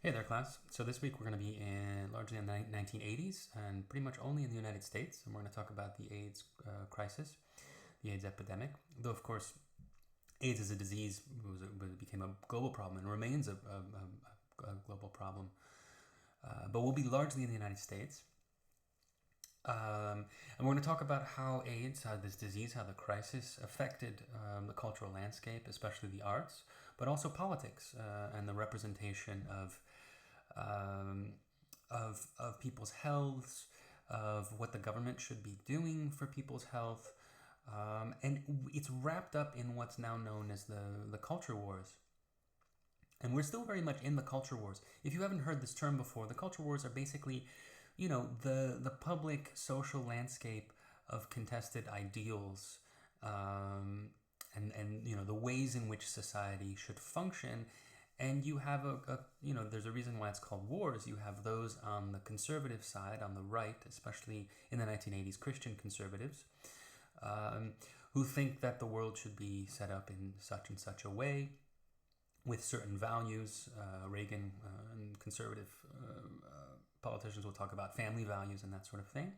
Hey there, class. So this week we're going to be largely in the 1980s and pretty much only in the United States. And we're going to talk about the AIDS crisis, the AIDS epidemic. Though, of course, AIDS as a disease became a global problem and remains a global problem. But we'll be largely in the United States. And we're going to talk about how AIDS, how this disease, how the crisis affected the cultural landscape, especially the arts, but also politics and the representation of people's healths, of what the government should be doing for people's health, and it's wrapped up in what's now known as the culture wars. And we're still very much in the culture wars. If you haven't heard this term before, the culture wars are basically, the public social landscape of contested ideals, and the ways in which society should function. And you have there's a reason why it's called wars. You have those on the conservative side, on the right, especially in the 1980s, Christian conservatives, who think that the world should be set up in such and such a way, with certain values. Reagan and conservative politicians will talk about family values and that sort of thing.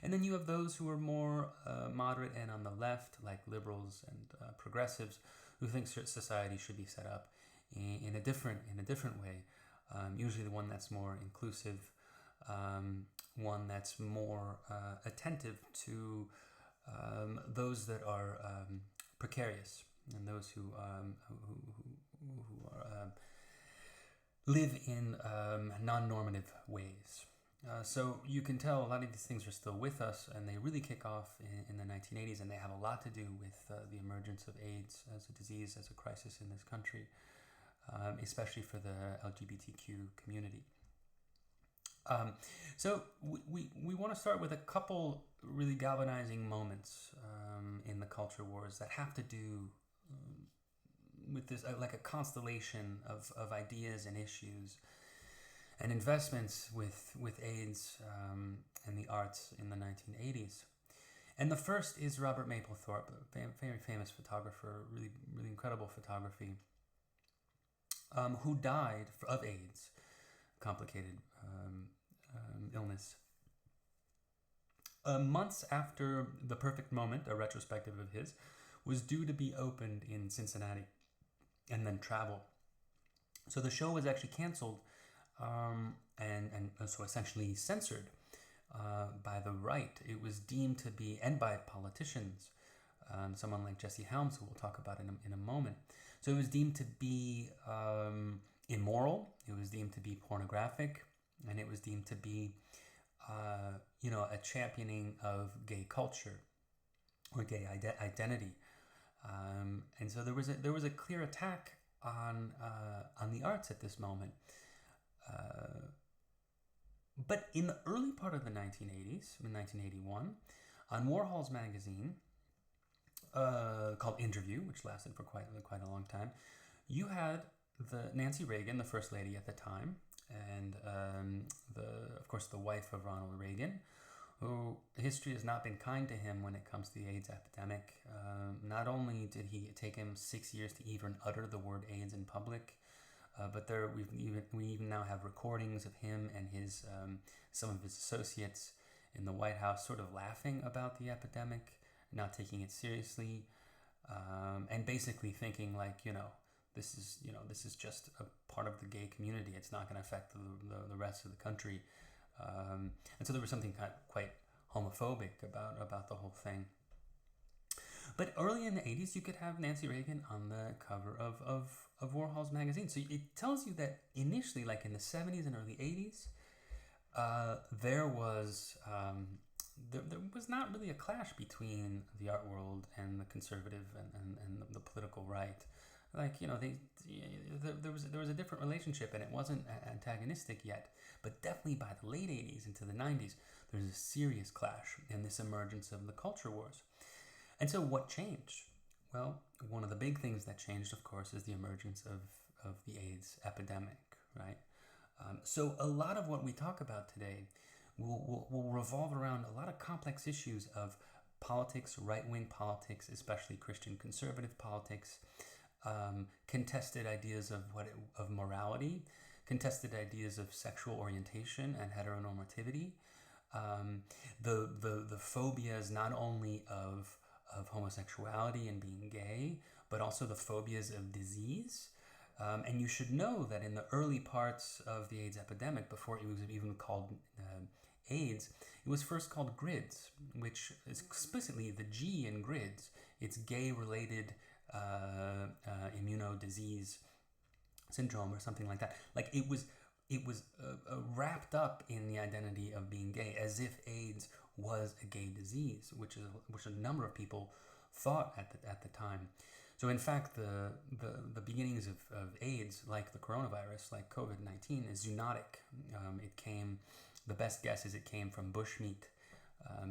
And then you have those who are more moderate and on the left, like liberals and progressives, who think society should be set up in a different way. Usually the one that's more inclusive, one that's more attentive to those that are precarious and those who live in non-normative ways. So you can tell a lot of these things are still with us, and they really kick off in the 1980s, and they have a lot to do with the emergence of AIDS as a disease, as a crisis in this country, especially for the LGBTQ community. So we want to start with a couple really galvanizing moments in the culture wars that have to do with this, like a constellation of ideas and issues and investments with AIDS and the arts in the 1980s. And the first is Robert Maplethorpe, a very famous photographer, really incredible photography, who died of AIDS, complicated illness. Months after The Perfect Moment, a retrospective of his, was due to be opened in Cincinnati and then travel. So the show was actually canceled and so essentially censored by the right. It was deemed to be, and by politicians, someone like Jesse Helms, who we'll talk about in a moment. So it was deemed to be immoral, it was deemed to be pornographic, and it was deemed to be a championing of gay culture or gay identity. And so there was a clear attack on the arts at this moment. But in the early part of the 1980s, in 1981, on Warhol's magazine called Interview, which lasted for quite a long time, you had Nancy Reagan, the first lady at the time, and of course the wife of Ronald Reagan, who history has not been kind to him when it comes to the AIDS epidemic. Not only did he take him 6 years to even utter the word AIDS in public, but we even now have recordings of him and his some of his associates in the White House sort of laughing about the epidemic, not taking it seriously, and basically thinking like, this is just a part of the gay community. It's not going to affect the rest of the country. And so there was something quite homophobic about the whole thing. But early in the 80s, you could have Nancy Reagan on the cover of Warhol's magazine. So it tells you that initially, like in the 70s and early 80s, there was not really a clash between the art world and the conservative and the political right. Like, there was a different relationship, and it wasn't antagonistic yet. But definitely by the late 80s into the 90s, there's a serious clash and this emergence of the culture wars. And so what changed? Well, one of the big things that changed, of course, is the emergence of the AIDS epidemic, right? So a lot of what we talk about today will revolve around a lot of complex issues of politics, right-wing politics, especially Christian conservative politics, contested ideas of morality, contested ideas of sexual orientation and heteronormativity. The phobias not only of homosexuality and being gay, but also the phobias of disease. And you should know that in the early parts of the AIDS epidemic, before it was even called AIDS, it was first called GRIDS, which is explicitly the G in GRIDS. It's gay-related immunodisease syndrome or something like that. Like it was wrapped up in the identity of being gay, as if AIDS was a gay disease, which a number of people thought at the time. So in fact, the beginnings of AIDS, like the coronavirus, like COVID-19, is zoonotic. The best guess is it came from bushmeat,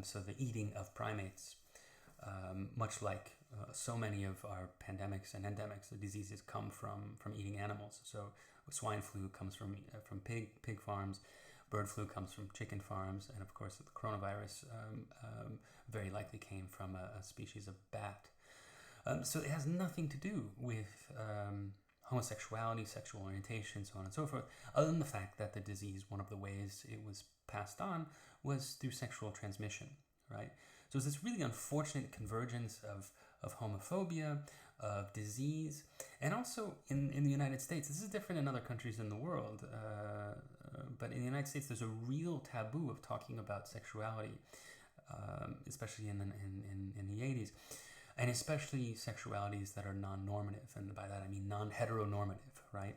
so the eating of primates. Much like so many of our pandemics and endemics, the diseases come from eating animals. So swine flu comes from pig farms, bird flu comes from chicken farms, and of course the coronavirus very likely came from a species of bat. So it has nothing to do with homosexuality, sexual orientation, so on and so forth, other than the fact that the disease, one of the ways it was passed on was through sexual transmission, right? So it's this really unfortunate convergence of homophobia, of disease, and also in the United States. This is different in other countries in the world, but in the United States there's a real taboo of talking about sexuality, especially in the 80s. And especially sexualities that are non-normative, and by that I mean non-heteronormative, right?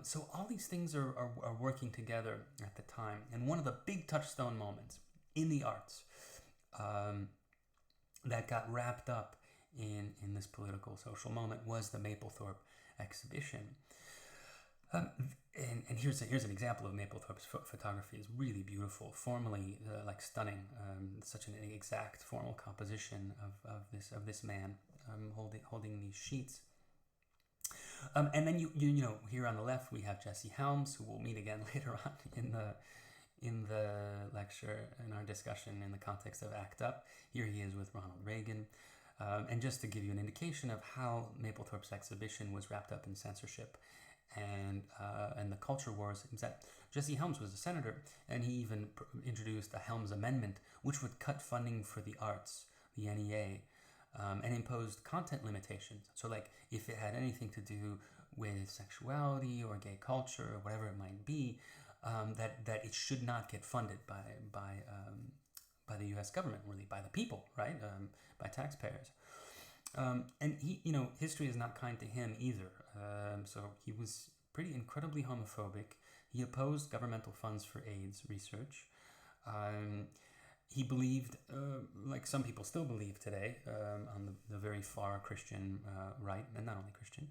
So all these things are working together at the time. And one of the big touchstone moments in the arts that got wrapped up in this political social moment was the Maplethorpe exhibition. And here's an example of Maplethorpe's photography. Is really beautiful, formally like stunning. Such an exact formal composition of this man holding these sheets. And then you know, here on the left we have Jesse Helms, who we'll meet again later on in the lecture, in our discussion in the context of ACT UP. Here he is with Ronald Reagan. And just to give you an indication of how Maplethorpe's exhibition was wrapped up in censorship and the culture wars, is that Jesse Helms was a senator, and he even introduced a Helms Amendment, which would cut funding for the arts, the NEA, and imposed content limitations. So like if it had anything to do with sexuality or gay culture or whatever it might be, that it should not get funded by the U.S. government, really, by the people, right? By taxpayers. And he, history is not kind to him either. So he was pretty incredibly homophobic. He opposed governmental funds for AIDS research. He believed, like some people still believe today, on the very far Christian right, and not only Christian,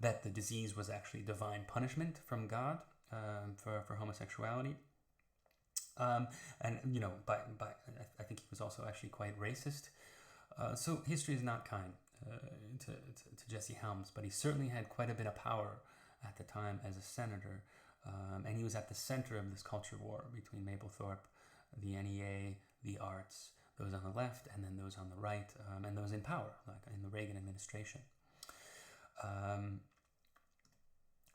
that the disease was actually divine punishment from God for homosexuality. And I think he was also actually quite racist. So history is not kind to Jesse Helms, but he certainly had quite a bit of power at the time as a senator, and he was at the center of this culture war between Maplethorpe, the NEA, the arts, those on the left, and then those on the right, and those in power, like in the Reagan administration.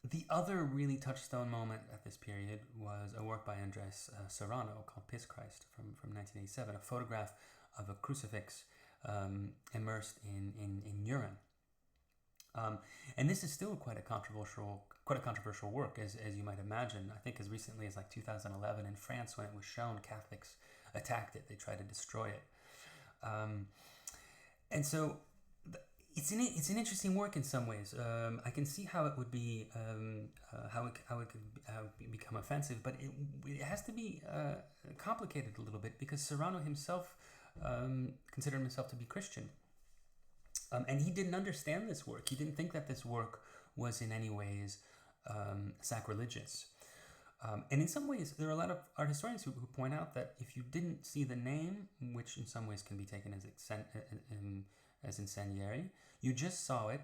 The other really touchstone moment at this period was a work by Andres Serrano called Piss Christ from 1987, a photograph of a crucifix immersed in urine. And this is still quite a controversial work, as you might imagine. I think as recently as like 2011 in France, when it was shown, Catholics attacked it. They tried to destroy it. And so it's an interesting work in some ways. I can see how it would be how it could become offensive, but it has to be complicated a little bit, because Serrano himself considered himself to be Christian, and he didn't understand this work. He didn't think that this work was in any ways sacrilegious. And in some ways, there are a lot of art historians who point out that if you didn't see the name, which in some ways can be taken as incendiary, you just saw it,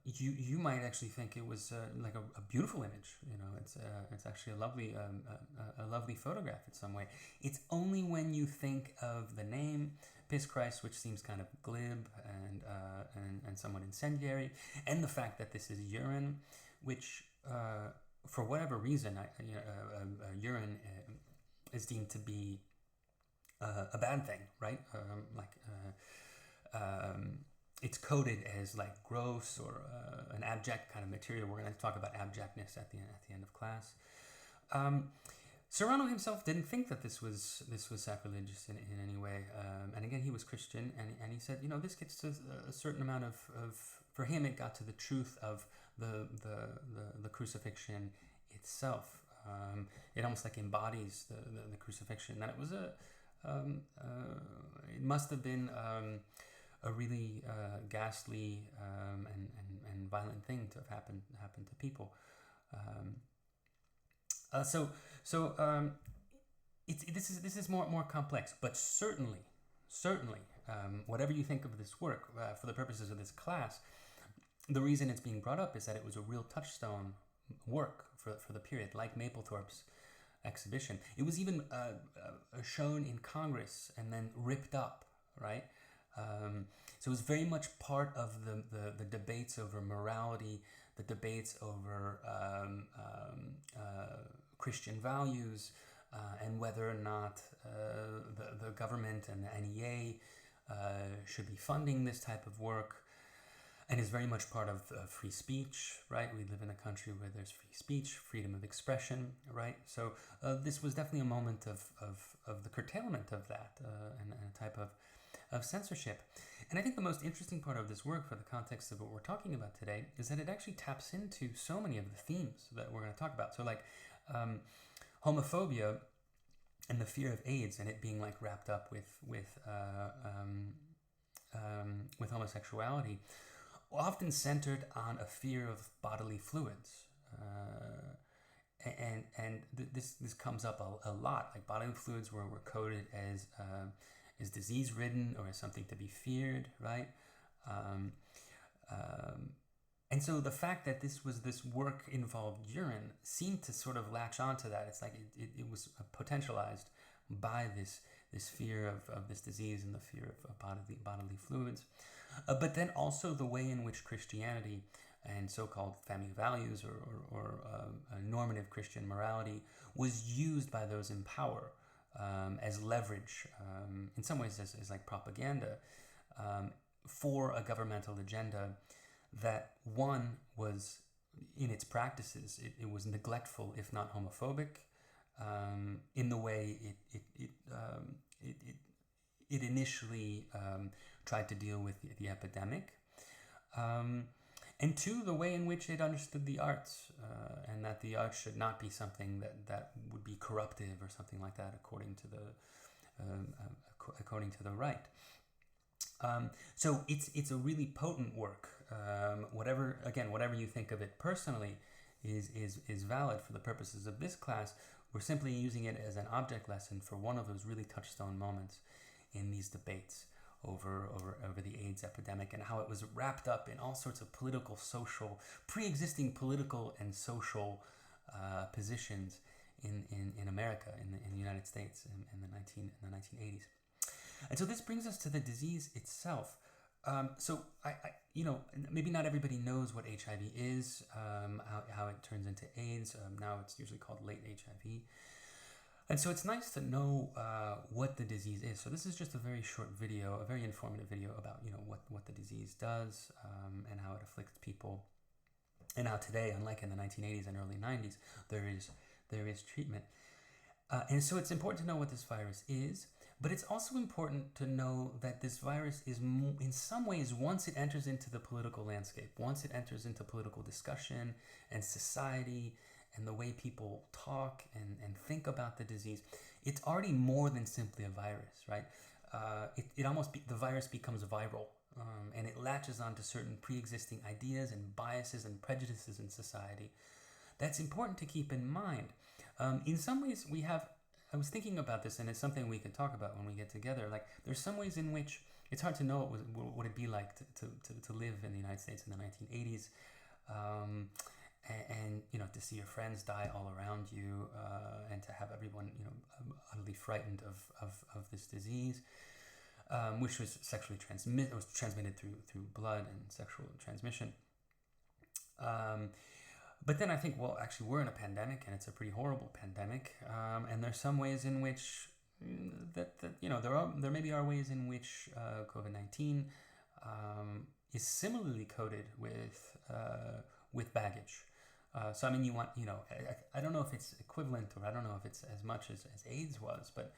you might actually think it was like a beautiful image. It's actually a lovely photograph in some way. It's only when you think of the name Piss Christ, which seems kind of glib and somewhat incendiary, and the fact that this is urine, which for whatever reason, urine is deemed to be a bad thing, right? It's coded as like gross or an abject kind of material. We're going to talk about abjectness at the end of class. Serrano himself didn't think that this was sacrilegious in any way, and again, he was Christian, and he said, this gets to a certain amount of for him, it got to the truth of the crucifixion itself. It almost like embodies the crucifixion. That it was it must have been a really ghastly and violent thing to have happened to people. This is more complex, but certainly, whatever you think of this work, for the purposes of this class, the reason it's being brought up is that it was a real touchstone work for the period, like Maplethorpe's exhibition. It was even shown in Congress and then ripped up, right? So it was very much part of the debates over morality, the debates over Christian values, and whether or not the government and the NEA should be funding this type of work, and is very much part of free speech, right? We live in a country where there's free speech, freedom of expression, right? So this was definitely a moment of the curtailment of that and a type of censorship. And I think the most interesting part of this work for the context of what we're talking about today is that it actually taps into so many of the themes that we're going to talk about. So like homophobia and the fear of AIDS and it being like wrapped up with homosexuality, often centered on a fear of bodily fluids. This comes up a lot. Like bodily fluids were coded as disease-ridden or as something to be feared, right? And so the fact that this work involved urine seemed to sort of latch onto that. It's like it was potentialized by this fear of this disease and the fear of bodily fluids. But then also the way in which Christianity and so-called family values or normative Christian morality was used by those in power as leverage, in some ways as like propaganda, for a governmental agenda that, one, was in its practices, it was neglectful, if not homophobic, in the way it initially tried to deal with the epidemic, and two, the way in which it understood the arts, and that the arts should not be something that would be corruptive or something like that, according to the right. So it's a really potent work. Whatever you think of it personally is valid for the purposes of this class. We're simply using it as an object lesson for one of those really touchstone moments in these debates over the AIDS epidemic and how it was wrapped up in all sorts of political, social, pre-existing political and social positions in America, in the United States in the 1980s. And so this brings us to the disease itself. So I maybe not everybody knows what HIV is, how it turns into AIDS. Now it's usually called late HIV. And so it's nice to know what the disease is. So this is just a very short video, a very informative video about what the disease does and how it afflicts people. And how today, unlike in the 1980s and early 90s, there is treatment. And so it's important to know what this virus is. But it's also important to know that this virus is, in some ways, once it enters into the political landscape, once it enters into political discussion and society and the way people talk and think about the disease, it's already more than simply a virus, right? The virus becomes viral, and it latches onto certain pre-existing ideas and biases and prejudices in society. That's important to keep in mind. In some ways, I was thinking about this, and it's something we can talk about when we get together. Like, there's some ways in which it's hard to know what it'd be like to live in the United States in the 1980s, and to see your friends die all around you, and to have everyone utterly frightened of this disease, which was transmitted through blood and sexual transmission. But then I think, well, actually, we're in a pandemic, and it's a pretty horrible pandemic. And there's some ways in which there maybe are ways in which COVID-19 is similarly coded with baggage. So I mean, I don't know if it's equivalent, or I don't know if it's as much as AIDS was, but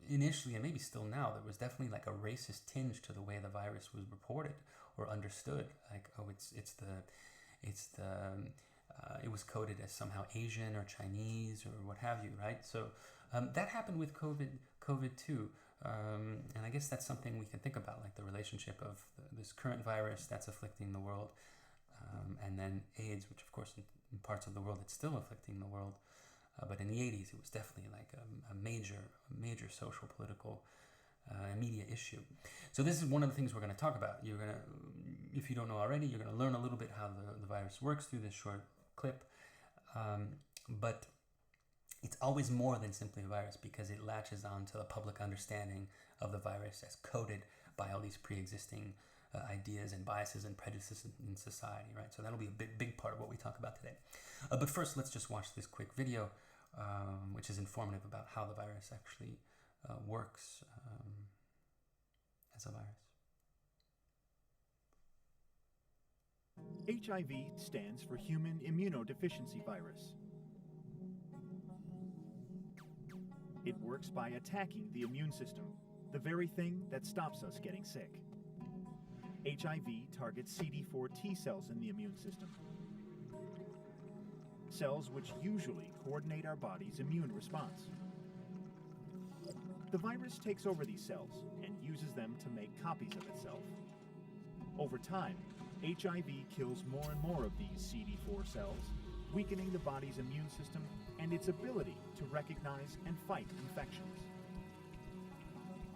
initially, and maybe still now, there was definitely like a racist tinge to the way the virus was reported or understood. Like, oh, it was coded as somehow Asian or Chinese or what have you, right? So that happened with COVID too. And I guess that's something we can think about, like the relationship of this current virus that's afflicting the world, and then AIDS, which of course in parts of the world it's still afflicting the world. But in the 80s, it was definitely like a major social, political, media issue. So this is one of the things we're going to talk about. If you don't know already, you're going to learn a little bit how the virus works through this short clip. But it's always more than simply a virus, because it latches on to the public understanding of the virus as coded by all these pre-existing ideas and biases and prejudices in society, right? So that'll be a big part of what we talk about today. But first, let's just watch this quick video, which is informative about how the virus actually works as a virus. HIV stands for Human Immunodeficiency Virus. It works by attacking the immune system, the very thing that stops us getting sick. HIV targets CD4 T cells in the immune system, cells which usually coordinate our body's immune response. The virus takes over these cells and uses them to make copies of itself. Over time, HIV kills more and more of these CD4 cells, weakening the body's immune system and its ability to recognize and fight infections.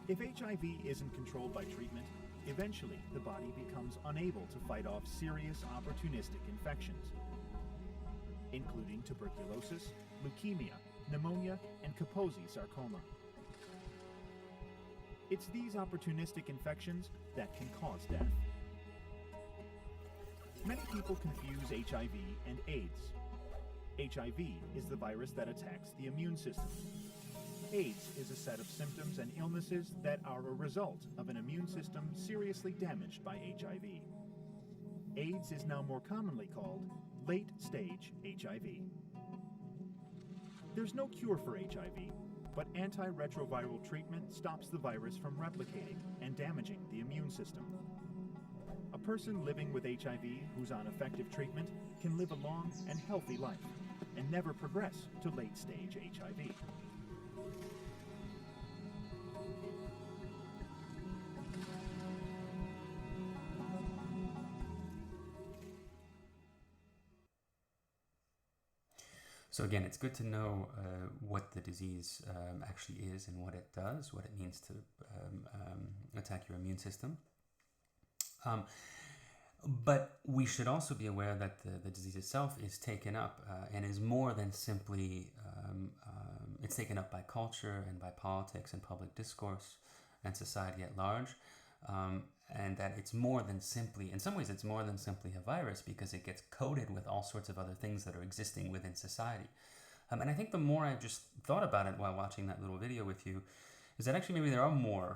If HIV isn't controlled by treatment, eventually the body becomes unable to fight off serious opportunistic infections, including tuberculosis, leukemia, pneumonia, and Kaposi sarcoma. It's these opportunistic infections that can cause death. Many people confuse HIV and AIDS. HIV is the virus that attacks the immune system. AIDS is a set of symptoms and illnesses that are a result of an immune system seriously damaged by HIV. AIDS is now more commonly called late-stage HIV. There's no cure for HIV, but antiretroviral treatment stops the virus from replicating and damaging the immune system. A person living with HIV who's on effective treatment can live a long and healthy life and never progress to late-stage HIV. So again, it's good to know what the disease actually is and what it does, what it means to attack your immune system. But we should also be aware that the disease itself is taken up and is more than simply, it's taken up by culture and by politics and public discourse and society at large. And that it's more than simply, in some ways it's more than simply a virus, because it gets coded with all sorts of other things that are existing within society. And I think the more I've just thought about it while watching that little video with you, is that actually maybe there are more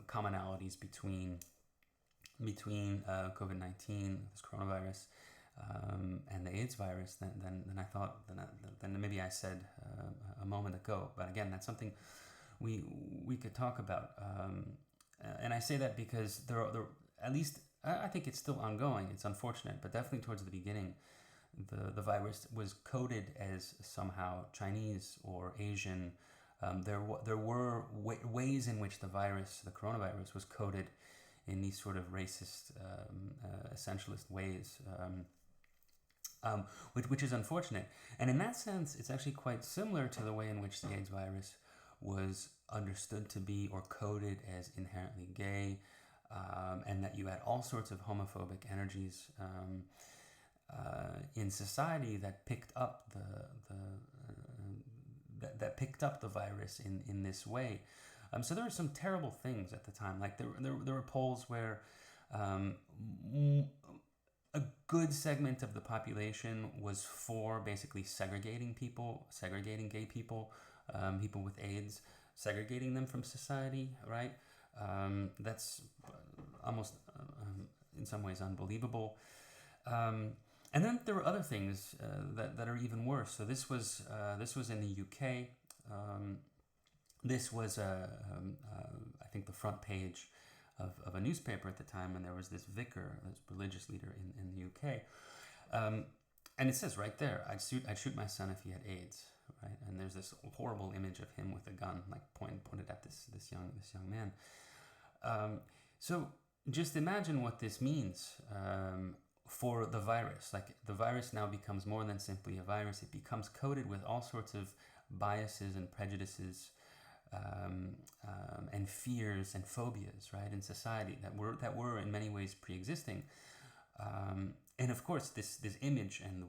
commonalities between COVID-19, this coronavirus, and the AIDS virus than I thought, than maybe I said a moment ago. But again, that's something we could talk about. And I say that because there at least I think it's still ongoing. It's unfortunate, but definitely towards the beginning, the virus was coded as somehow Chinese or Asian. There were ways in which the coronavirus was coded in these sort of racist, essentialist ways, which is unfortunate. And in that sense, it's actually quite similar to the way in which the AIDS virus was understood to be or coded as inherently gay, and that you had all sorts of homophobic energies in society that picked up the virus in this way. So there were some terrible things at the time. Like there were polls where a good segment of the population was for basically segregating people, segregating gay people, people with AIDS, segregating them from society, right? That's almost in some ways unbelievable. And then there were other things that are even worse. So this was in the UK. This was I think the front page of a newspaper at the time, and there was this vicar, this religious leader in the UK, and it says right there, I'd shoot my son if he had AIDS, right? And there's this horrible image of him with a gun, like pointed at this young man. So just imagine what this means for the virus. Like, the virus now becomes more than simply a virus. It becomes coated with all sorts of biases and prejudices, and fears and phobias, right, in society that were in many ways pre-existing. And of course, this image, and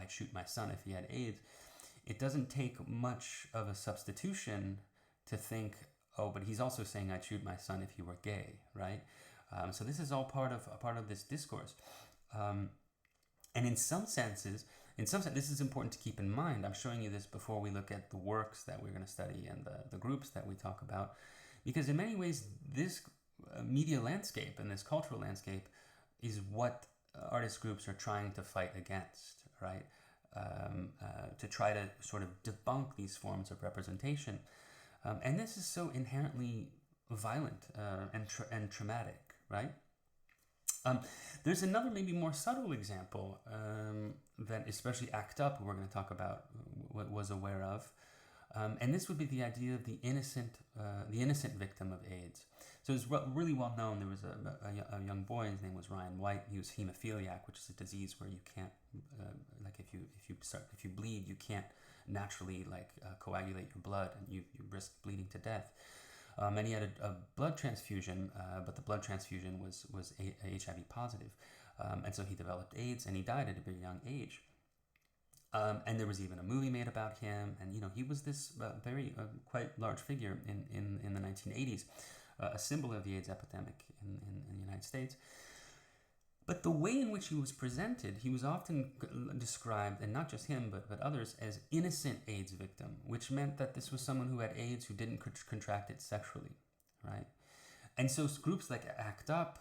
I'd shoot my son if he had AIDS. It doesn't take much of a substitution to think, oh, but he's also saying I'd shoot my son if he were gay, right? So this is all part of this discourse. And in some sense, this is important to keep in mind. I'm showing you this before we look at the works that we're going to study and the groups that we talk about, because in many ways, this media landscape and this cultural landscape is what artist groups are trying to fight against, right? To try to sort of debunk these forms of representation. And this is so inherently violent and traumatic, right? There's another maybe more subtle example that especially ACT UP, we're going to talk about, was aware of. And this would be the idea of the innocent victim of AIDS. So it's really well known. There was a young boy, his name was Ryan White. He was hemophiliac, which is a disease where you can't, if you bleed, you can't naturally coagulate your blood, and you risk bleeding to death. And he had a blood transfusion, but the blood transfusion was HIV positive. And so he developed AIDS, and he died at a very young age. And there was even a movie made about him, and he was this very quite large figure in the 1980s, a symbol of the AIDS epidemic in the United States. But the way in which he was presented, he was often described, and not just him, but others, as innocent AIDS victim, which meant that this was someone who had AIDS who didn't contract it sexually, right? And so groups like ACT UP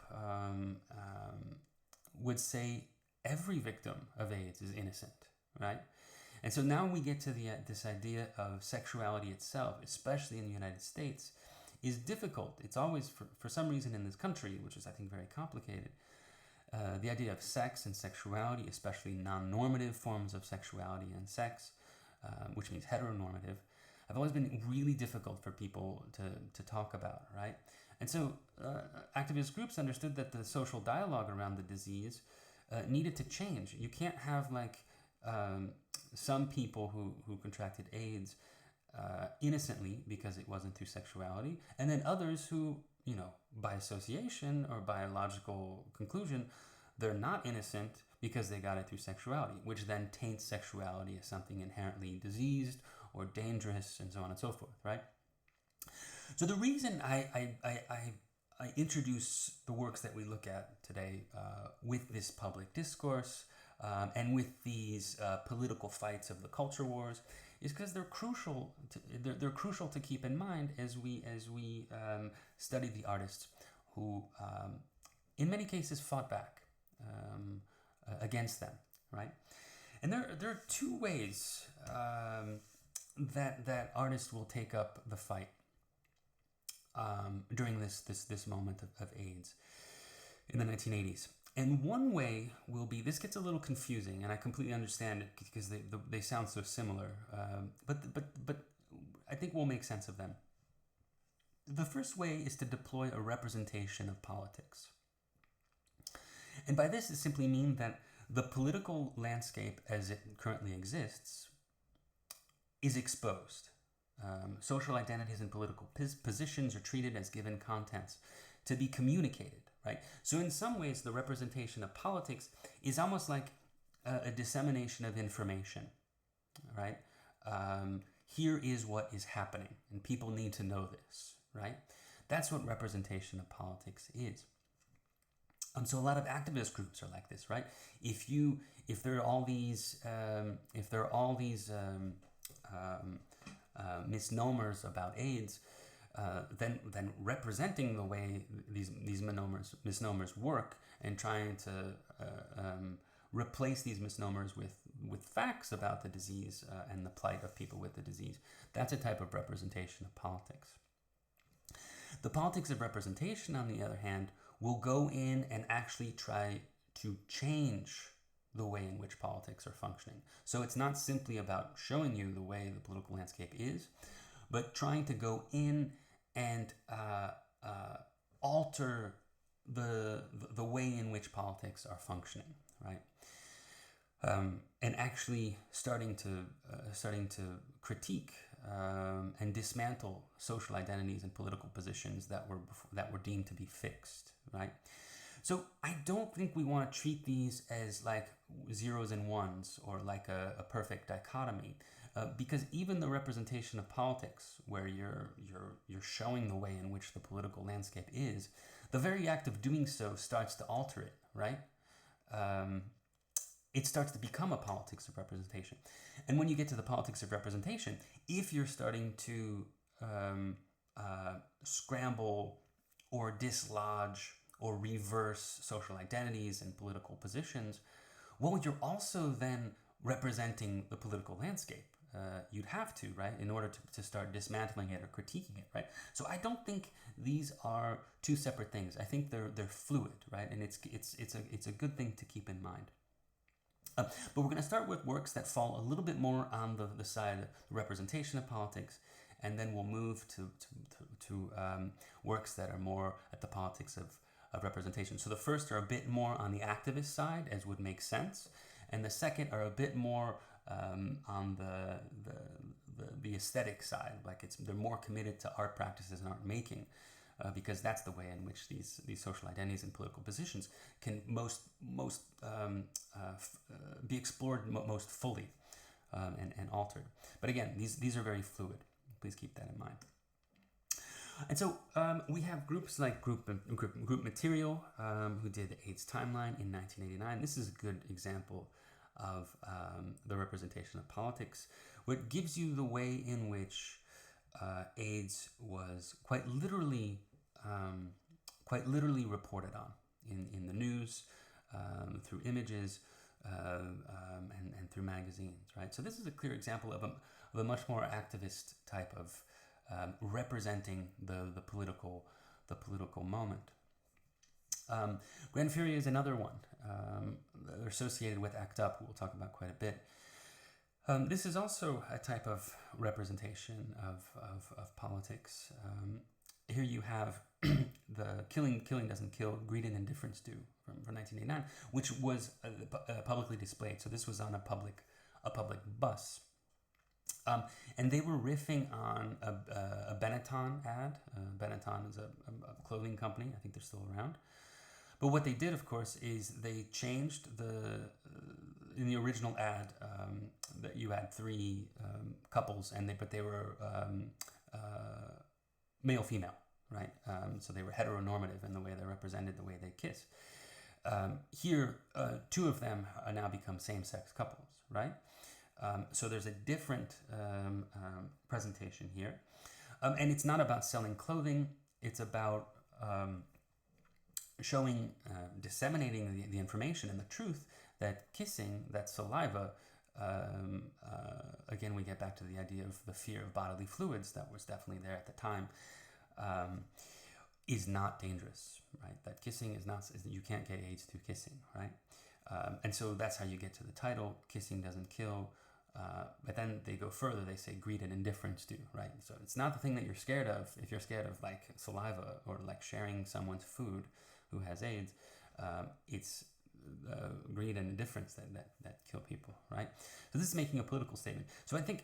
would say every victim of AIDS is innocent, right? And so now we get to this idea of sexuality itself, especially in the United States, is difficult. It's always, for some reason in this country, which is, I think, very complicated, the idea of sex and sexuality, especially non-normative forms of sexuality and sex, which means heteronormative, have always been really difficult for people to talk about, right? And so activist groups understood that the social dialogue around the disease needed to change. You can't have some people who contracted AIDS innocently because it wasn't through sexuality, and then others who, by association or by a logical conclusion, they're not innocent because they got it through sexuality, which then taints sexuality as something inherently diseased or dangerous, and so on and so forth, right? So the reason I introduce the works that we look at today with this public discourse and with these political fights of the culture wars is because they're crucial. They're crucial to keep in mind as we study the artists who, in many cases, fought back against them, right? And there are two ways that artists will take up the fight during this moment of AIDS in the 1980s. And one way will be, this gets a little confusing, and I completely understand it because they sound so similar, but I think we'll make sense of them. The first way is to deploy a representation of politics. And by this, it simply means that the political landscape as it currently exists is exposed. Social identities and political positions are treated as given contents to be communicated, right? So in some ways, the representation of politics is almost like a dissemination of information, right? Here is what is happening, and people need to know this, right? That's what representation of politics is. So a lot of activist groups are like this, right? If there are all these misnomers about AIDS, then representing the way these misnomers work and trying to replace these misnomers with facts about the disease and the plight of people with the disease, that's a type of representation of politics. The politics of representation, on the other hand, will go in and actually try to change the way in which politics are functioning. So it's not simply about showing you the way the political landscape is, but trying to go in and alter the way in which politics are functioning, right? And actually starting to critique and dismantle social identities and political positions that were deemed to be fixed, right? So I don't think we want to treat these as like zeros and ones or like a perfect dichotomy, because even the representation of politics, where you're showing the way in which the political landscape is, the very act of doing so starts to alter it, right? It starts to become a politics of representation. And when you get to the politics of representation, if you're starting to scramble or dislodge or reverse social identities and political positions, well, you're also then representing the political landscape. You'd have to, right, in order to start dismantling it or critiquing it, right? So I don't think these are two separate things. I think they're fluid, right? And it's a good thing to keep in mind. But we're going to start with works that fall a little bit more on the side of the representation of politics, and then we'll move to works that are more at the politics of representation. So the first are a bit more on the activist side, as would make sense, and the second are a bit more on the aesthetic side, like they're more committed to art practices and art making, because that's the way in which these social identities and political positions can most be explored most fully and altered. But again, these are very fluid. Please keep that in mind. And so we have groups like Group Material, who did the AIDS timeline in 1989. This is a good example of the representation of politics, where it gives you the way in which AIDS was quite literally reported on in the news, through images, and through magazines, right? So this is a clear example of a much more activist type of representing the political moment. Grand Fury is another one. They're associated with ACT UP, we'll talk about quite a bit. This is also a type of representation of politics. Here you have the Killing Doesn't Kill, Greed and Indifference Do from 1989, which was publicly displayed. So this was on a public bus. And they were riffing on a Benetton ad. Benetton is a clothing company. I think they're still around. But what they did, of course, is they changed in the original ad, that you had three couples, but they were male-female, right? So they were heteronormative in the way they represented the way they kiss. Here, two of them are now become same-sex couples, right? So there's a different presentation here. And it's not about selling clothing. It's about showing, disseminating the information and the truth that kissing, that saliva, again, we get back to the idea of the fear of bodily fluids that was definitely there at the time, is not dangerous, right? That kissing you can't get AIDS through kissing, right? And so that's how you get to the title, Kissing Doesn't Kill. But then they go further, they say greed and indifference do, right? So it's not the thing that you're scared of. If you're scared of like saliva or like sharing someone's food who has AIDS, it's greed and indifference that kill people, right? So this is making a political statement. So I think,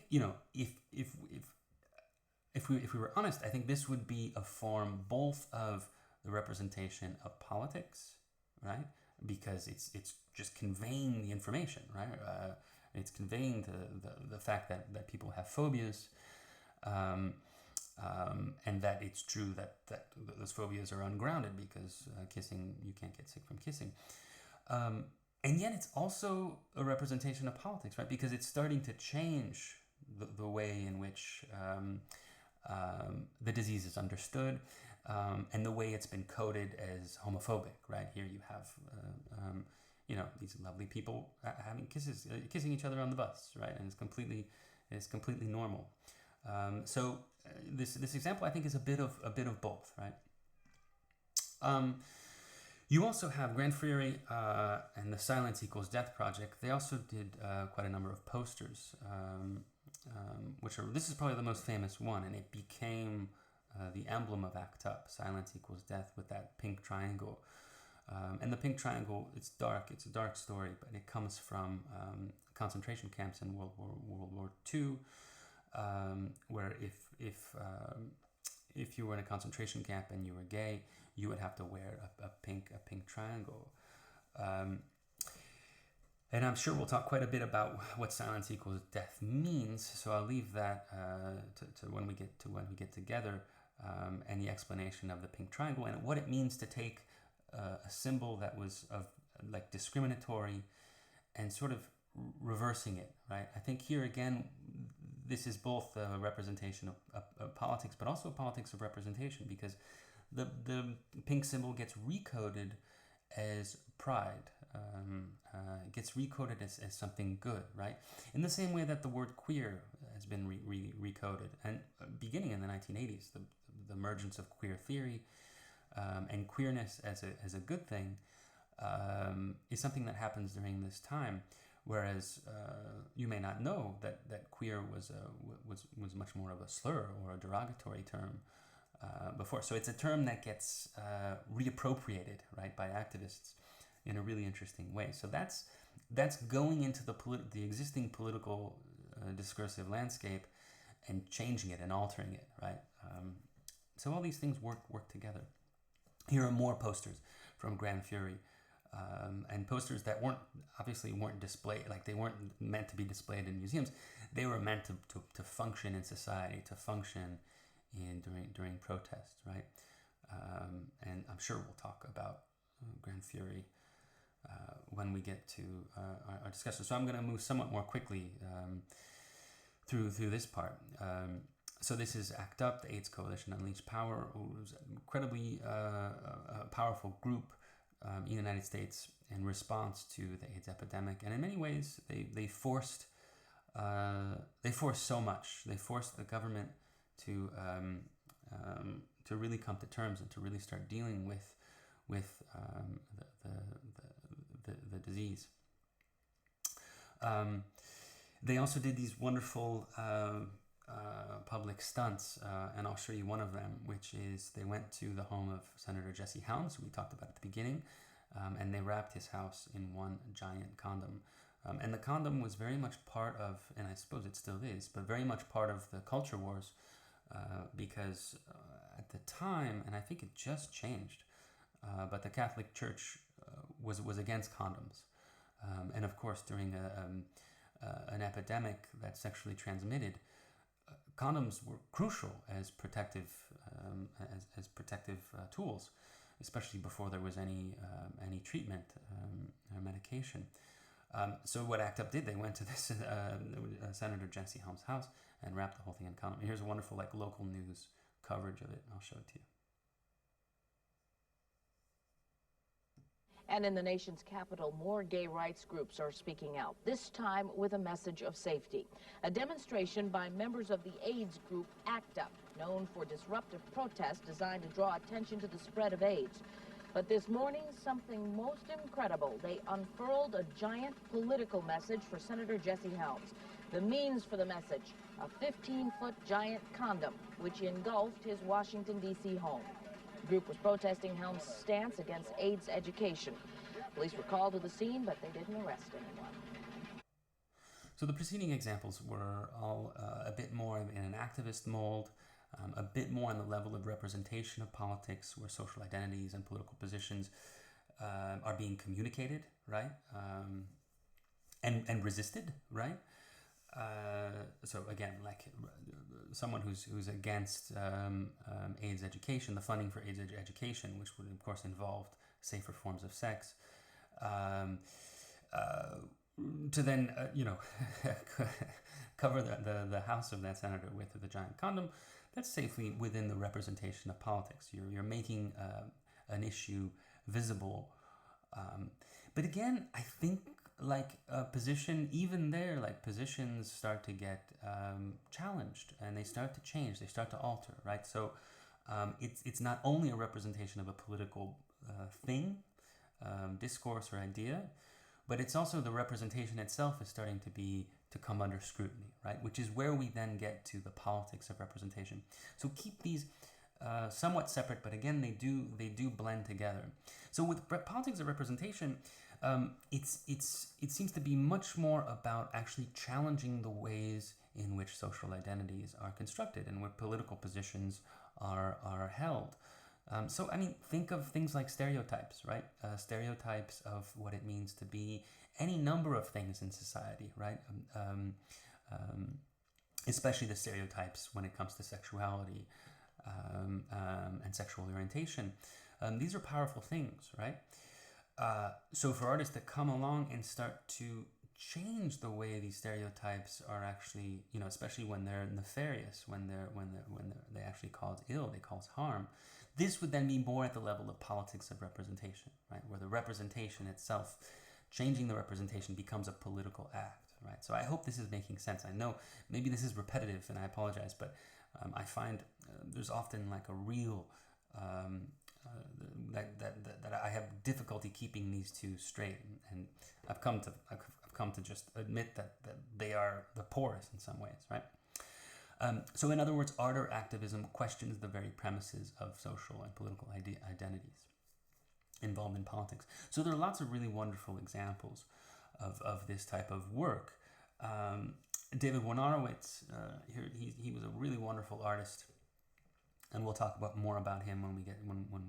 if we were honest, I think this would be a form both of the representation of politics, right? Because it's just conveying the information, right? It's conveying the fact that people have phobias, and that it's true that those phobias are ungrounded because kissing, you can't get sick from kissing. And yet it's also a representation of politics, right? Because it's starting to change the way in which the disease is understood, and the way it's been coded as homophobic, right? Here you have, these lovely people having kissing each other on the bus, right? And it's completely normal. So this example, I think, is a bit of both, right? You also have Grand Fury and the Silence Equals Death project. They also did quite a number of posters, this is probably the most famous one, and it became the emblem of ACT UP, Silence Equals Death, with that pink triangle. And the pink triangle, it's a dark story, but it comes from concentration camps in World War II, where if you were in a concentration camp and you were gay, you would have to wear a pink triangle. And I'm sure we'll talk quite a bit about what Silence Equals Death means, so I'll leave that to when we get together, and the explanation of the pink triangle and what it means to take a symbol that was discriminatory and sort of reversing it, right? I think here again, this is both a representation of politics, but also politics of representation, because the pink symbol gets recoded as pride. It gets recoded as something good, right? In the same way that the word queer has been recoded. And beginning in the 1980s, the emergence of queer theory and queerness as a good thing is something that happens during this time. Whereas you may not know that queer was much more of a slur or a derogatory term before. So it's a term that gets reappropriated, right, by activists in a really interesting way. So that's going into the existing political discursive landscape and changing it and altering it, right? So all these things work together. Here are more posters from Grand Fury, and posters that weren't displayed, like they weren't meant to be displayed in museums. They were meant to function in society, to function during protests, right? And I'm sure we'll talk about Grand Fury when we get to our discussion. So I'm going to move somewhat more quickly through this part. So this is ACT UP, the AIDS Coalition Unleash Power. It was an incredibly powerful group in the United States in response to the AIDS epidemic, and in many ways they forced so much. They forced the government to really come to terms and to really start dealing with the disease. They also did these wonderful public stunts, and I'll show you one of them, which is they went to the home of Senator Jesse Helms, who we talked about at the beginning, and they wrapped his house in one giant condom. And the condom was very much part of, and I suppose it still is, but very much part of the culture wars, because at the time, and I think it just changed, but the Catholic Church was against condoms. And of course, during an epidemic that's sexually transmitted, condoms were crucial as protective tools, especially before there was any treatment or medication. So what ACT UP did, they went to this Senator Jesse Helms' house and wrapped the whole thing in condom. And here's a wonderful local news coverage of it. I'll show it to you. And in the nation's capital, more gay rights groups are speaking out, this time with a message of safety. A demonstration by members of the AIDS group ACT UP, known for disruptive protests designed to draw attention to the spread of AIDS. But this morning, something most incredible. They unfurled a giant political message for Senator Jesse Helms. The means for the message, a 15-foot giant condom, which engulfed his Washington, D.C. home. The group was protesting Helms' stance against AIDS education. Police were called to the scene, but they didn't arrest anyone. So the preceding examples were all a bit more in an activist mold, a bit more on the level of representation of politics, where social identities and political positions are being communicated, right, and resisted, right. So again, like someone who's against AIDS education, the funding for AIDS education, which would of course involve safer forms of sex, to then cover the house of that senator with the giant condom, that's safely within the representation of politics. You're making an issue visible, but again, I think like a position, even there, like positions start to get challenged, and they start to change, they start to alter, right? So it's not only a representation of a political thing, discourse or idea, but it's also the representation itself is starting to come under scrutiny, right? Which is where we then get to the politics of representation. So keep these somewhat separate, but again, they do blend together. So with politics of representation, it seems to be much more about actually challenging the ways in which social identities are constructed and where political positions are held. So, I mean, think of things like stereotypes, right? Stereotypes of what it means to be any number of things in society, right? Especially the stereotypes when it comes to sexuality and sexual orientation. These are powerful things, right? So for artists to come along and start to change the way these stereotypes are actually, especially when they're nefarious, when they actually cause ill, they cause harm. This would then be more at the level of politics of representation, right? Where the representation itself, changing the representation becomes a political act, right? So I hope this is making sense. I know maybe this is repetitive, and I apologize, but I find there's often like a real that I have difficulty keeping these two straight, and I've come to just admit that they are the porous in some ways, right? So in other words, art or activism questions the very premises of social and political identities involved in politics. So there are lots of really wonderful examples of this type of work. David Wojnarowicz, he was a really wonderful artist, and we'll talk more about him when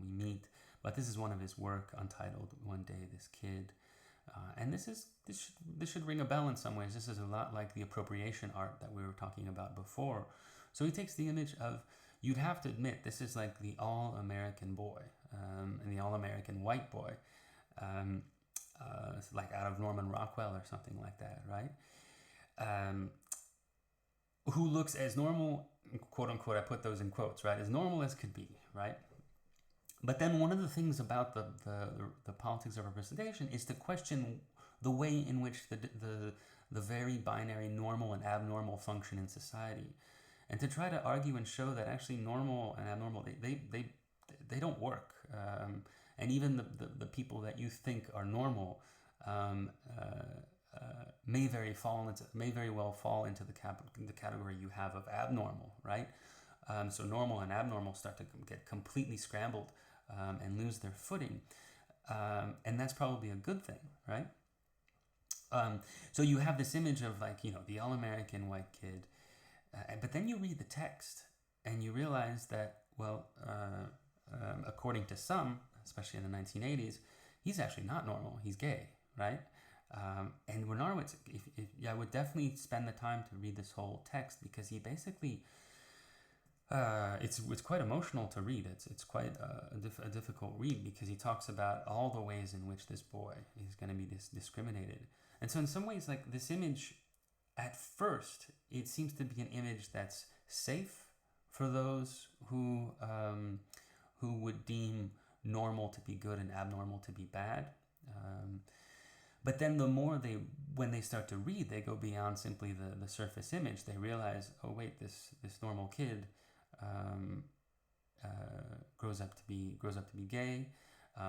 we meet. But this is one of his work, Untitled, One Day This Kid. And this should ring a bell in some ways. This is a lot like the appropriation art that we were talking about before. So he takes the image of, you'd have to admit, this is like the all-American boy, and the all-American white boy, like out of Norman Rockwell or something like that, right? Who looks as normal, quote unquote, I put those in quotes, right? As normal as could be, right? But then one of the things about the politics of representation is to question the way in which the very binary normal and abnormal function in society, and to try to argue and show that actually normal and abnormal, they don't work, and even the people that you think are normal may very well fall into the category you have of abnormal, right? So normal and abnormal start to get completely scrambled and lose their footing, and that's probably a good thing, right? So you have this image of the all-American white kid, but then you read the text and you realize that, well, according to some, especially in the 1980s, he's actually not normal. He's gay, right? And Wojnarowicz, I would definitely spend the time to read this whole text, because he basically, it's quite emotional to read. It's quite a difficult read, because he talks about all the ways in which this boy is going to be discriminated. And so in some ways, like, this image, at first, it seems to be an image that's safe for those who would deem normal to be good and abnormal to be bad. But then when they start to read, they go beyond simply the surface image. They realize, oh wait, this normal kid grows up to be gay,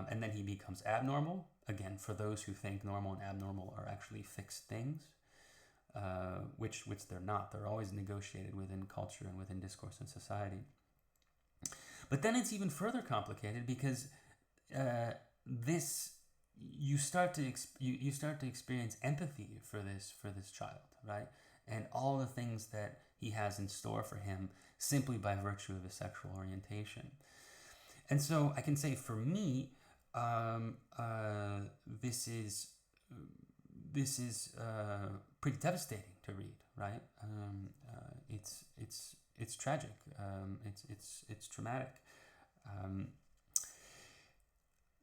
and then he becomes abnormal. Again, for those who think normal and abnormal are actually fixed things, which they're not. They're always negotiated within culture and within discourse and society. But then it's even further complicated, because you start to experience empathy for this child, right? And all the things that he has in store for him simply by virtue of his sexual orientation. And so I can say, for me, this is pretty devastating, to read, right? It's tragic. It's traumatic.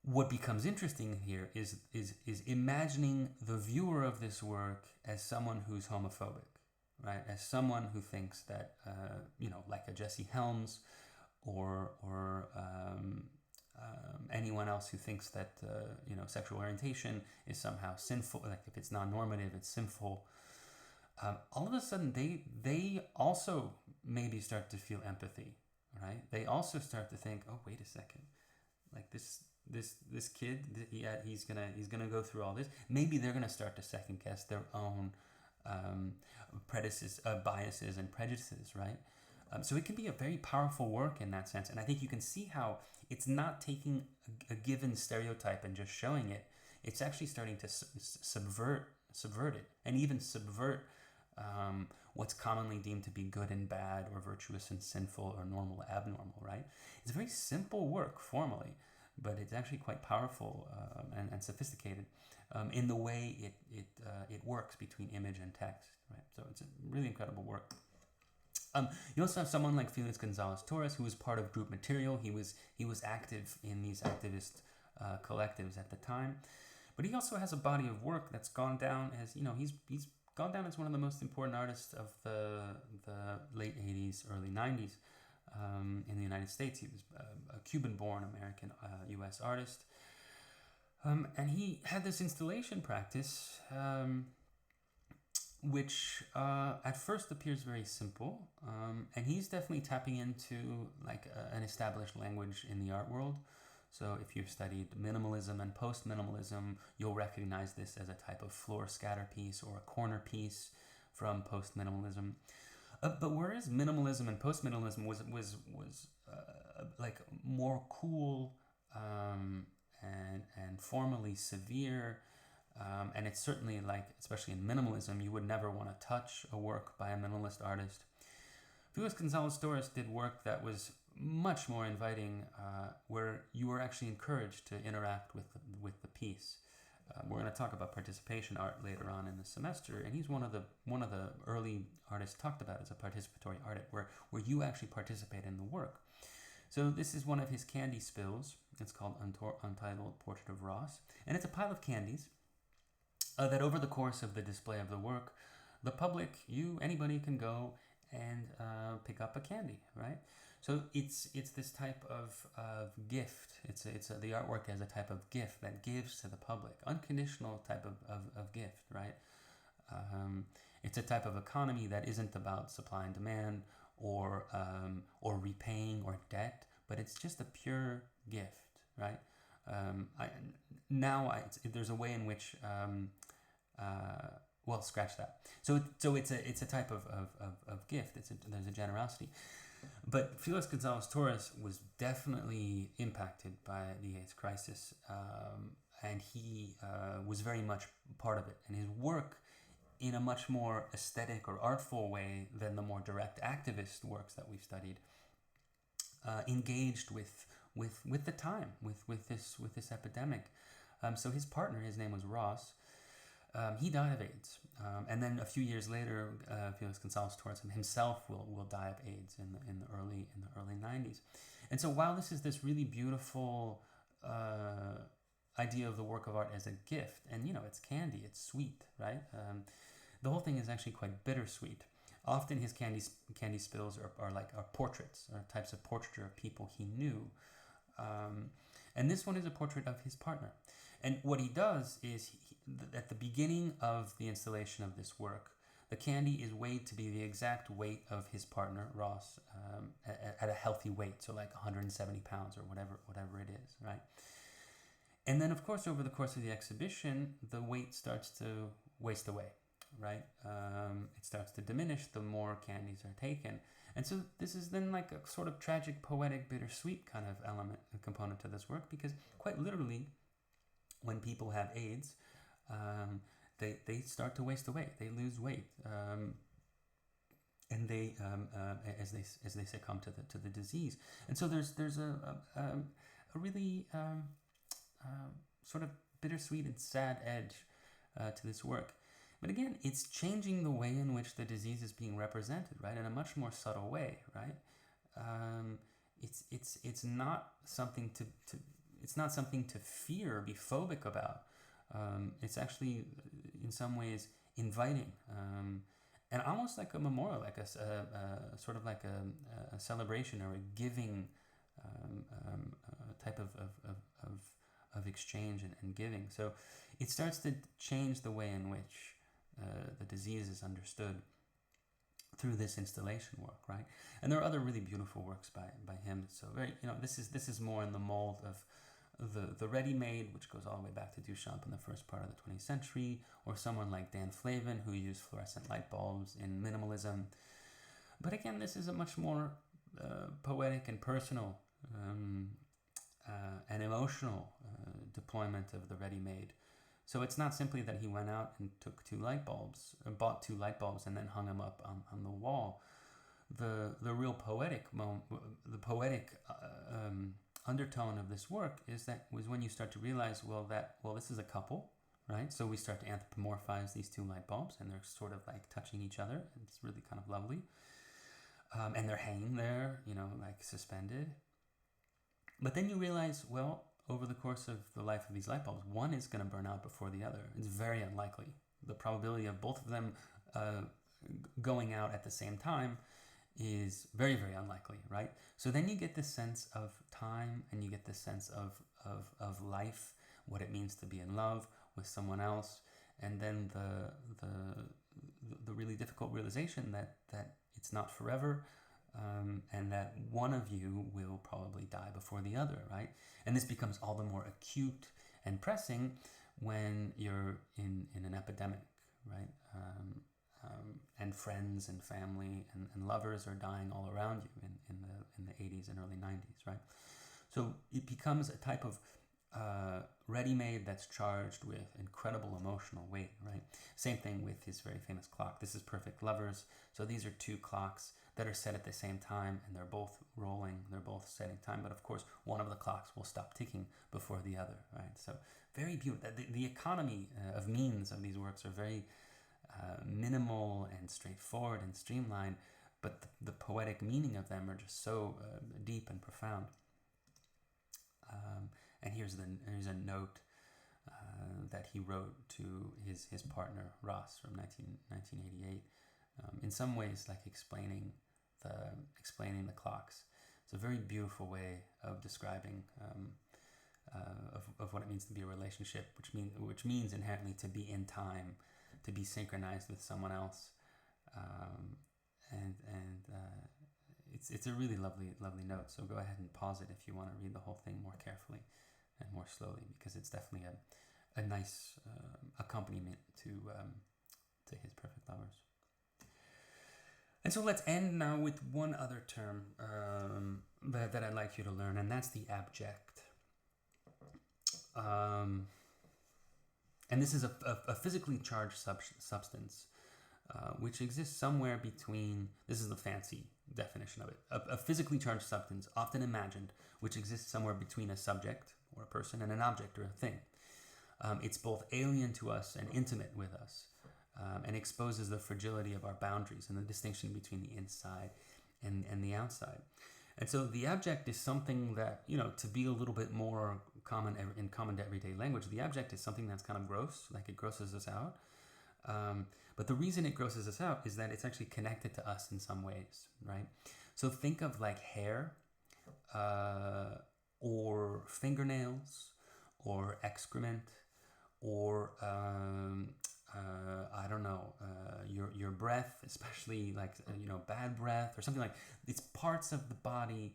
What becomes interesting here is imagining the viewer of this work as someone who's homophobic, right? As someone who thinks that like a Jesse Helms or anyone else who thinks that sexual orientation is somehow sinful, like if it's non-normative, it's sinful. All of a sudden, they also maybe start to feel empathy, right? They also start to think, oh, wait a second, like this kid, he's gonna go through all this. Maybe they're gonna start to second guess their own biases and prejudices, right? So it can be a very powerful work in that sense, and I think you can see how it's not taking a given stereotype and just showing it. It's actually starting to subvert it, and even subvert what's commonly deemed to be good and bad, or virtuous and sinful, or normal, abnormal, right? It's a very simple work formally, but it's actually quite powerful and sophisticated in the way it works between image and text, right? So it's a really incredible work. You also have someone like Felix Gonzalez Torres, who was part of Group Material. He was active in these activist collectives at the time, but he also has a body of work that's gone down as he's gone down as one of the most important artists of the late 80s, early 90s in the United States. He was a Cuban-born American U.S. artist, and he had this installation practice. Which at first appears very simple, and he's definitely tapping into like an established language in the art world. So if you've studied minimalism and post-minimalism, you'll recognize this as a type of floor scatter piece or a corner piece from post-minimalism. But whereas minimalism and post-minimalism was like more cool and formally severe. And it's certainly like, especially in minimalism, you would never want to touch a work by a minimalist artist. Felix Gonzalez Torres did work that was much more inviting, where you were actually encouraged to interact with the piece. We're going to talk about participation art later on in the semester, and he's one of the early artists talked about as a participatory art, where you actually participate in the work. So this is one of his candy spills. It's called Untitled Portrait of Ross, and it's a pile of candies. That over the course of the display of the work, the public, anybody can go and pick up a candy, right? So it's this type of gift. It's the artwork as a type of gift that gives to the public, unconditional type of gift, right? It's a type of economy that isn't about supply and demand or repaying or debt, but it's just a pure gift, right? There's a way in which scratch that. So it's a type of gift. There's a generosity. But Felix Gonzalez Torres was definitely impacted by the AIDS crisis, and he was very much part of it. And his work, in a much more aesthetic or artful way than the more direct activist works that we've studied, engaged with the time, with this epidemic. So his partner, his name was Ross. He died of AIDS, and then a few years later, Felix Gonzalez Torres himself will die of AIDS in the early 90s. And so while this is this really beautiful idea of the work of art as a gift, and it's candy, it's sweet, right? The whole thing is actually quite bittersweet. Often his candy spills are portraits, or types of portraiture of people he knew. And this one is a portrait of his partner. And what he does is, at the beginning of the installation of this work, the candy is weighed to be the exact weight of his partner, Ross, at a healthy weight, so like 170 pounds or whatever it is, right? And then, of course, over the course of the exhibition, the weight starts to waste away, right? It starts to diminish the more candies are taken. And so this is then like a sort of tragic, poetic, bittersweet kind of element, component to this work, because quite literally, when people have AIDS, they start to waste away. They lose weight, and they as they succumb to the disease. And so there's a really sort of bittersweet and sad edge to this work. But again, it's changing the way in which the disease is being represented, right, in a much more subtle way, right? It's not something to fear or be phobic about. It's actually, in some ways, inviting, and almost like a memorial, like a sort of like a celebration or a giving type of exchange and giving. So it starts to change the way in which the disease is understood through this installation work, right? And there are other really beautiful works by him. So very, this is more in the mold of the ready-made, which goes all the way back to Duchamp in the first part of the 20th century, or someone like Dan Flavin, who used fluorescent light bulbs in minimalism. But again, this is a much more poetic and personal and emotional deployment of the ready-made. So it's not simply that he went out and bought 2 light bulbs and then hung them up on the wall. The real poetic undertone of this work was when you start to realize, this is a couple, right? So we start to anthropomorphize these 2 light bulbs, and they're sort of like touching each other. It's really kind of lovely. And they're hanging there, like suspended. But then you realize, over the course of the life of these light bulbs, one is going to burn out before the other. It's very unlikely. The probability of both of them going out at the same time is very, very unlikely, right? So then you get this sense of time, and you get this sense of life, what it means to be in love with someone else, and then the really difficult realization that it's not forever, and that one of you will probably die before the other, right? And this becomes all the more acute and pressing when you're in an epidemic, right? And friends and family and lovers are dying all around you in the 80s and early 90s, right? So it becomes a type of ready-made that's charged with incredible emotional weight, right? Same thing with his very famous clock. This is Perfect Lovers. So these are 2 clocks that are set at the same time, and they're both rolling, they're both setting time, but of course one of the clocks will stop ticking before the other, right? So very beautiful. The economy of means of these works are very minimal and straightforward and streamlined, but the poetic meaning of them are just so deep and profound. And here's a note that he wrote to his partner Ross from 1988. In some ways, like explaining the clocks. It's a very beautiful way of describing of what it means to be a relationship, which means inherently to be in time, to be synchronized with someone else, and it's a really lovely note. So go ahead and pause it if you want to read the whole thing more carefully and more slowly, because it's definitely a nice accompaniment to his Perfect Lovers. And so let's end now with one other term that I'd like you to learn, and that's the abject. And this is a physically charged substance, which exists somewhere between, this is the fancy definition of it, a physically charged substance, often imagined, which exists somewhere between a subject, or a person, and an object, or a thing. It's both alien to us and intimate with us. And exposes the fragility of our boundaries and the distinction between the inside and the outside. And so the abject is something that, to be a little bit more common to everyday language, the abject is something that's kind of gross, like it grosses us out. But the reason it grosses us out is that it's actually connected to us in some ways, right? So think of like hair, or fingernails, or excrement, or I don't know, your breath, especially like, bad breath or something like, it's parts of the body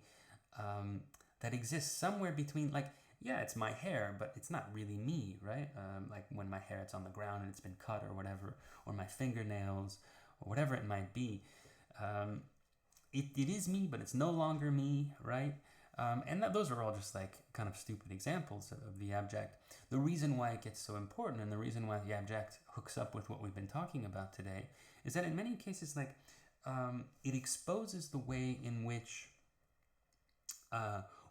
that exist somewhere between, like, yeah, it's my hair, but it's not really me, right? Like when my hair, it's on the ground and it's been cut or whatever, or my fingernails or whatever it might be. It is me, but it's no longer me, right? And those are all just like kind of stupid examples of the abject. The reason why it gets so important, and the reason why the abject hooks up with what we've been talking about today, is that in many cases, like, it exposes the way in which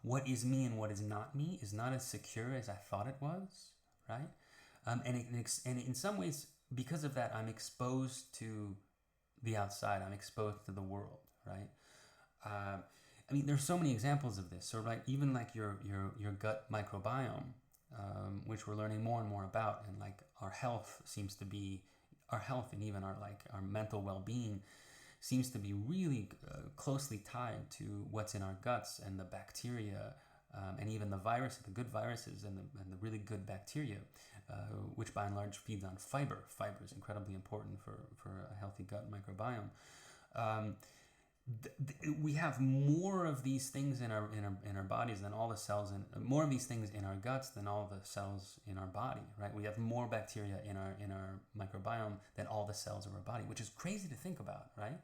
what is me and what is not me is not as secure as I thought it was, right? And in some ways because of that, I'm exposed to the outside. I'm exposed to the world, right? I mean, there's so many examples of this. So, like, even like your gut microbiome, which we're learning more and more about, and like our health seems to be, our health and even our mental well-being seems to be really closely tied to what's in our guts and the bacteria, and even the virus, the good viruses and the really good bacteria, which by and large feeds on fiber. Fiber is incredibly important for a healthy gut microbiome. We have more of these things in our bodies than all the cells, and more of these things in our guts than all the cells in our body, right? We have more bacteria in our microbiome than all the cells of our body, which is crazy to think about, right?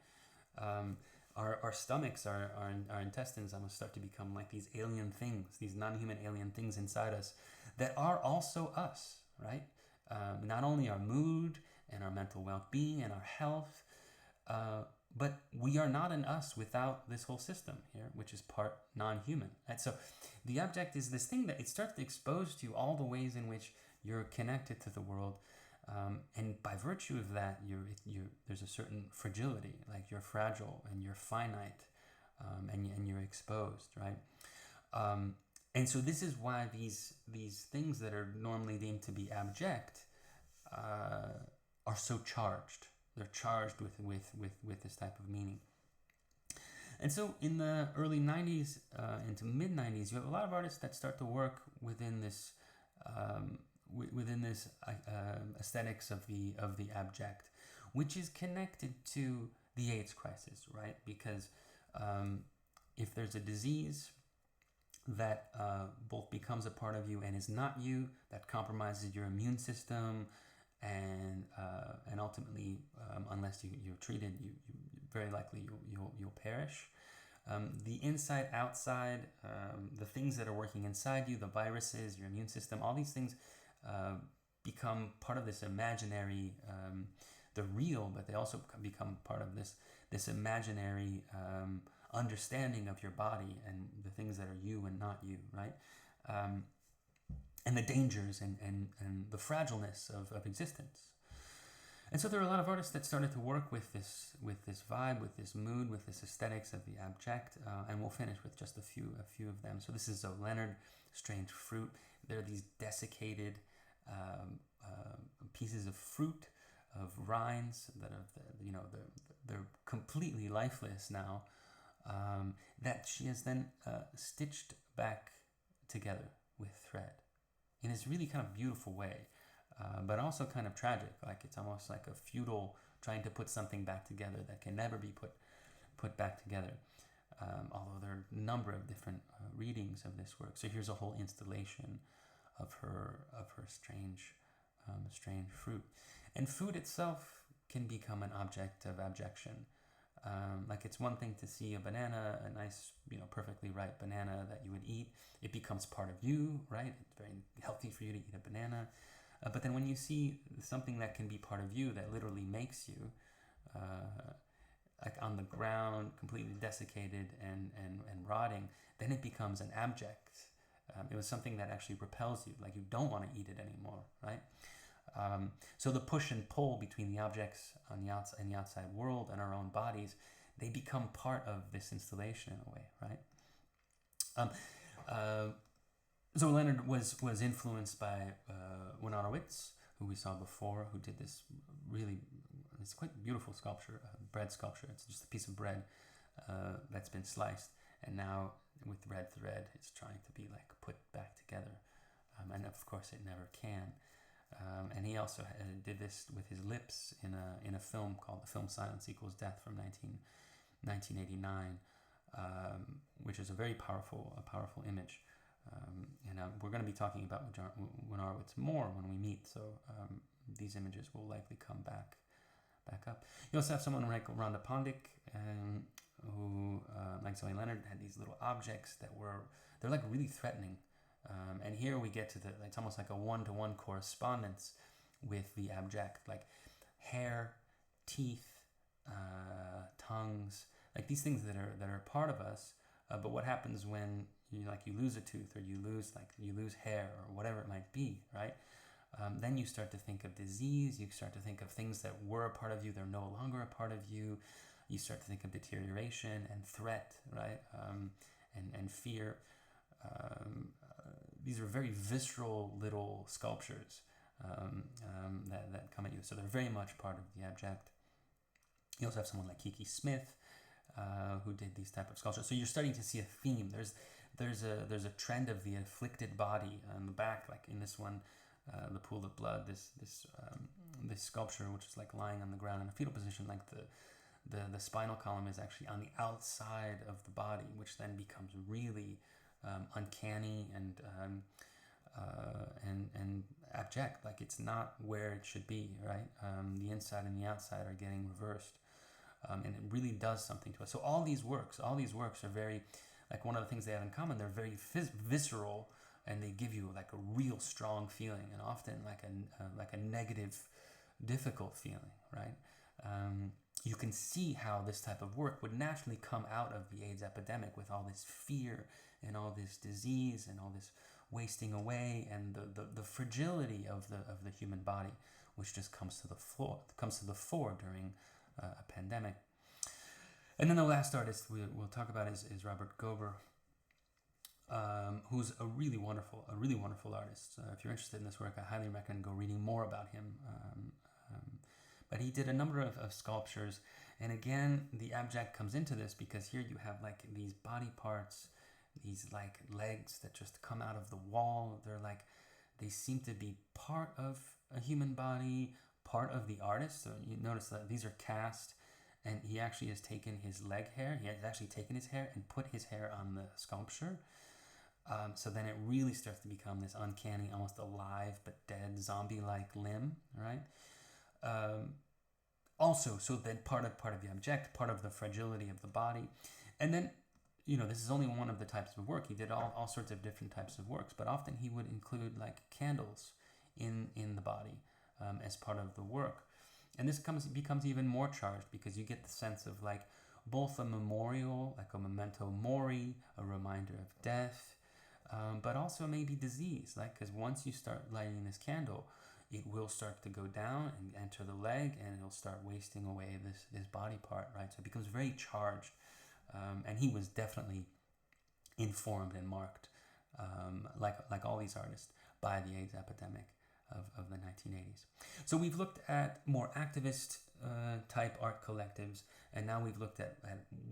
Our stomachs, our intestines almost start to become like these alien things, these non-human alien things inside us that are also us, right? Not only our mood and our mental well-being and our health, but we are not an us without this whole system here, which is part non-human. Right? So the Abject is this thing that it starts to expose to you all the ways in which you're connected to the world. And by virtue of that, there's a certain fragility, like you're fragile and you're finite, and you're exposed, right? And so this is why these things that are normally deemed to be abject are so charged. They're charged with this type of meaning. And so in the early 90s into mid 90s, you have a lot of artists that start to work within this aesthetics of the abject, which is connected to the AIDS crisis, right? Because if there's a disease that both becomes a part of you and is not you, that compromises your immune system, and ultimately, unless you're treated, you very likely you'll perish. The inside, outside, the things that are working inside you, the viruses, your immune system, all these things become part of this imaginary. They're real, but they also become part of this imaginary understanding of your body and the things that are you and not you, right? And the dangers and the fragileness of existence. And so there are a lot of artists that started to work with this vibe, with this mood, with this aesthetics of the abject, and we'll finish with just a few of them. So this is Leonard, Strange Fruit. They're these desiccated pieces of fruit, of rinds that are, they're completely lifeless now, that she has then stitched back together with thread in this really kind of beautiful way, but also kind of tragic. Like it's almost like a futile trying to put something back together that can never be put back together. Although there are a number of different readings of this work. So here's a whole installation of her strange fruit. And food itself can become an object of abjection. Like it's one thing to see a banana, a nice, perfectly ripe banana that you would eat. It becomes part of you, right? It's very healthy for you to eat a banana. But then when you see something that can be part of you, that literally makes you, like on the ground, completely desiccated and rotting, then it becomes an abject. It was something that actually repels you, like you don't want to eat it anymore, right? So the push and pull between the objects on the outside and the outside world and our own bodies, they become part of this installation in a way, right? So Leonard was influenced by Gonzalez, who we saw before, who did this it's quite beautiful sculpture, bread sculpture. It's just a piece of bread that's been sliced, and now with red thread, it's trying to be like put back together, and of course it never can. And he also did this with his lips in a film called The Film Silence Equals Death from 1989, which is a very powerful image. And we're going to be talking about Gonzalez more when we meet, so these images will likely come back up. You also have someone like Rhonda Pondick, who, like Zoe Leonard, had these little objects they're like really threatening. And here we get to it's almost like a one-to-one correspondence with the abject, like hair, teeth, tongues, like these things that are part of us. But what happens when you lose a tooth, or you lose hair, or whatever it might be, right? Then you start to think of disease. You start to think of things that were a part of you. They're no longer a part of you. You start to think of deterioration and threat, right? And fear. These are very visceral little sculptures that come at you. So they're very much part of the abject. You also have someone like Kiki Smith, who did these type of sculptures. So you're starting to see a theme. There's a trend of the afflicted body on the back, like in this one, the pool of blood. This sculpture, which is like lying on the ground in a fetal position, like the spinal column is actually on the outside of the body, which then becomes really uncanny and abject. Like it's not where it should be, right? The inside and the outside are getting reversed. And it really does something to us. So all these works are very, like one of the things they have in common, they're very visceral, and they give you like a real strong feeling, and often like a negative, difficult feeling, right? You can see how this type of work would naturally come out of the AIDS epidemic, with all this fear and all this disease and all this wasting away, and the fragility of the human body, which just comes to the fore during a pandemic. And then the last artist we'll talk about is Robert Gober, who's a really wonderful artist. If you're interested in this work, I highly recommend go reading more about him. But he did a number of sculptures, and again, the abject comes into this because here you have like these body parts, these like legs that just come out of the wall. They seem to be part of a human body, part of the artist. So you notice that these are cast, and he actually has taken his leg hair. He has actually taken his hair and put his hair on the sculpture. So then it really starts to become this uncanny, almost alive but dead, zombie-like limb, right? Also, so then part of the abject, part of the fragility of the body. And then, this is only one of the types of work. He did all sorts of different types of works, but often he would include like candles in the body as part of the work. And this becomes even more charged because you get the sense of like both a memorial, like a memento mori, a reminder of death, but also maybe disease, like, because once you start lighting this candle, it will start to go down and enter the leg, and it'll start wasting away this body part, right? So it becomes very charged, and he was definitely informed and marked, like all these artists, by the AIDS epidemic of the 1980s. So we've looked at more activist type art collectives, and now we've looked at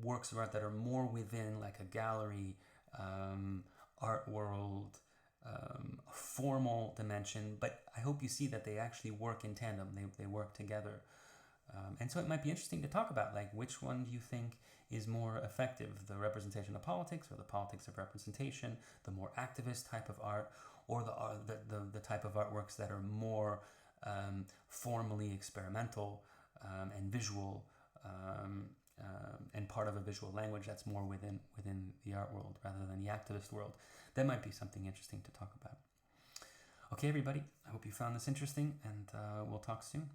works of art that are more within like a gallery, art world, formal dimension, but I hope you see that they actually work in tandem. They work together. And so it might be interesting to talk about like which one do you think is more effective, the representation of politics or the politics of representation, the more activist type of art, or the type of artworks that are more formally experimental and visual, and part of a visual language that's more within the art world rather than the activist world. That might be something interesting to talk about. Okay, everybody, I hope you found this interesting, and we'll talk soon.